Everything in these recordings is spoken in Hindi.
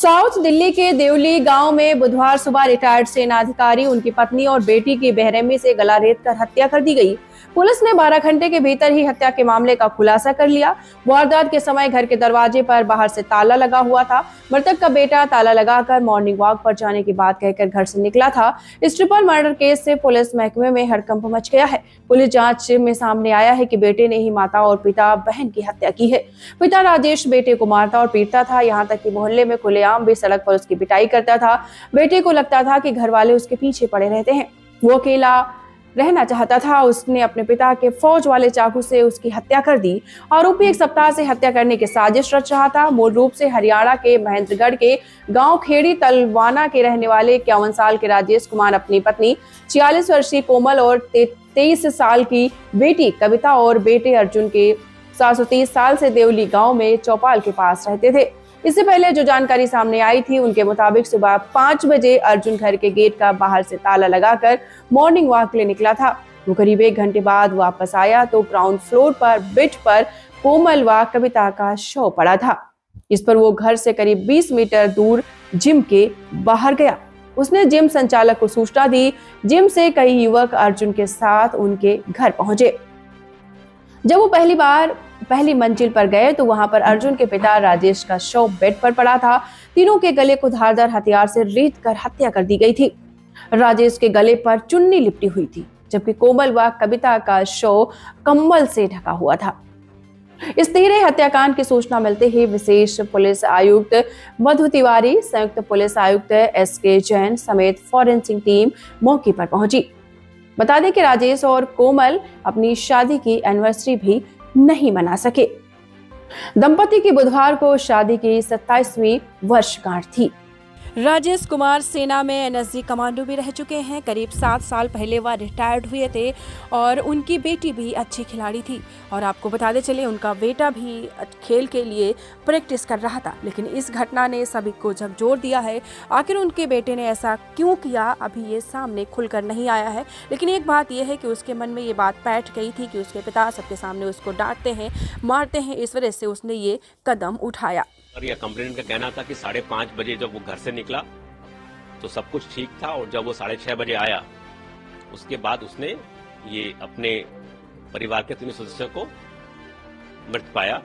साउथ दिल्ली के देवली गांव में बुधवार सुबह रिटायर्ड सेना अधिकारी, उनकी पत्नी और बेटी की बेरहमी से गला रेतकर हत्या कर दी गई। पुलिस ने 12 घंटे के भीतर ही हत्या के मामले का खुलासा कर लिया। वारदात के समय घर के दरवाजे पर बाहर से ताला लगा हुआ था। मृतक का बेटा ताला लगाकर मॉर्निंग वॉक पर जाने की बात कहकर घर से निकला था। इस ट्रिपल मर्डर केस से पुलिस महकमे में हड़कंप मच गया है। पुलिस जांच में सामने आया है कि बेटे ने ही माता और पिता बहन की हत्या की है। पिता राजेश बेटे को मारता और पीटता था, यहाँ तक कि मोहल्ले में खुलेआम भी सड़क पर उसकी पिटाई करता था। बेटे को लगता था कि घर वाले उसके पीछे पड़े रहते हैं, वो अकेला रहना चाहता था। उसने अपने पिता के फौज वाले चाकू से उसकी हत्या कर दी। आरोपी एक सप्ताह से हत्या करने की साजिश रच रहा था। मूल रूप से हरियाणा के महेंद्रगढ़ के गांव खेड़ी तलवाना के रहने वाले 51 साल के राजेश कुमार अपनी पत्नी 46 वर्षीय कोमल और 23 साल की बेटी कविता और बेटे अर्जुन के 730 साल से देवली गांव में चौपाल के पास रहते थे। इससे पहले जो जानकारी सामने आई थी, उनके मुताबिक सुबह 5 बजे अर्जुन घर के गेट का बाहर से ताला लगाकर मॉर्निंग वॉक के लिए निकला था। वो करीब 1 घंटे बाद वापस आया तो ग्राउंड फ्लोर पर बेड पर कोमल व कविता का शव पड़ा था। इस पर वो घर से करीब 20 मीटर दूर जिम के बाहर गया। उसने जिम संचालक को सूचना दी। जिम से कई युवक अर्जुन के साथ उनके घर पहुंचे। जब वो पहली मंजिल पर गए तो वहां पर अर्जुन के पिता राजेश का शव बेड पर पड़ा था। तीनों के गले को धारदार हथियार से रेत कर हत्या कर दी गई थी। राजेश के गले पर चुन्नी लिपटी हुई थी, जबकि कोमल व कविता का शव कंबल से ढका हुआ था। इस तिहरे हत्याकांड की सूचना मिलते ही विशेष पुलिस आयुक्त मधु तिवारी, संयुक्त पुलिस आयुक्त SK जैन समेत फॉरेंसिक टीम मौके पर पहुंची। बता दें कि राजेश और कोमल अपनी शादी की एनिवर्सरी भी नहीं मना सके। दंपति की बुधवार को शादी की 27वीं वर्षगांठ थी। राजेश कुमार सेना में NSG कमांडो भी रह चुके हैं। करीब 7 साल पहले वह रिटायर्ड हुए थे और उनकी बेटी भी अच्छी खिलाड़ी थी। और आपको बताते चले, उनका बेटा भी खेल के लिए प्रैक्टिस कर रहा था। लेकिन इस घटना ने सभी को झकझोर दिया है। आखिर उनके बेटे ने ऐसा क्यों किया, अभी ये सामने खुलकर नहीं आया है। लेकिन एक बात यह है कि उसके मन में ये बात बैठ गई थी कि उसके पिता सबके सामने उसको डांटते हैं, मारते हैं। इस वजह से उसने ये कदम उठाया। और यह कंप्लेंट का कहना था कि 5:30 बजे जब वो घर से निकला तो सब कुछ ठीक था, और जब वो 6:30 बजे आया उसके बाद उसने ये अपने परिवार के 3 सदस्यों को मृत पाया।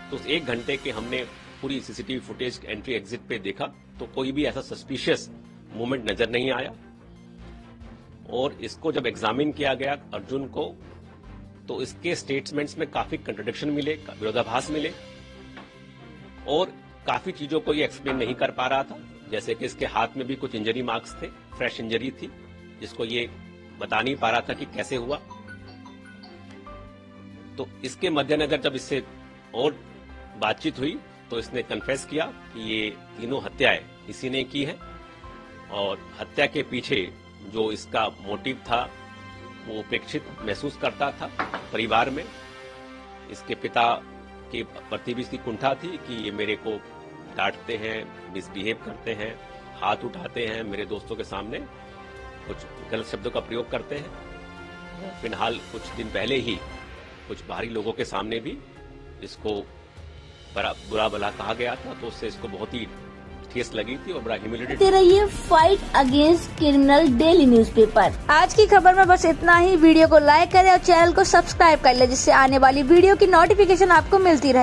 तो उस 1 घंटे के हमने पूरी CCTV फुटेज एंट्री एग्जिट पे देखा तो कोई भी ऐसा सस्पिशियस मूवमेंट नजर नहीं आया। और इसको जब एग्जामिन किया गया अर्जुन को, तो इसके स्टेटमेंट्स में काफी कंट्राडिक्शन मिले, विरोधाभास मिले, और काफी चीजों को ये एक्सप्लेन नहीं कर पा रहा था। जैसे कि इसके हाथ में भी कुछ इंजरी मार्क्स थे, फ्रेश इंजरी थी, जिसको ये बता नहीं पा रहा था कि कैसे हुआ। तो इसके मद्देनजर जब इससे और बातचीत हुई तो इसने कन्फेस किया कि ये तीनों हत्याएं इसी ने की है, और हत्या के पीछे जो इसका मोटिव था वो उपेक्षित महसूस करता था परिवार में। इसके पिता के प्रति भी इसकी कुंठा थी कि ये मेरे को डांटते हैं, मिसबिहेव करते हैं, हाथ उठाते हैं, मेरे दोस्तों के सामने कुछ गलत शब्दों का प्रयोग करते हैं। फिलहाल कुछ दिन पहले ही कुछ बाहरी लोगों के सामने भी इसको बुरा भला कहा गया था, तो उससे इसको बहुत ही ठेस लगी थी और बड़ा ह्यूमिलेटेड। रहिए fight against criminal daily newspaper. आज की खबर में बस इतना ही। वीडियो को लाइक करें और चैनल को सब्सक्राइब कर ले, जिससे आने वाली वीडियो की नोटिफिकेशन आपको मिलती रहे।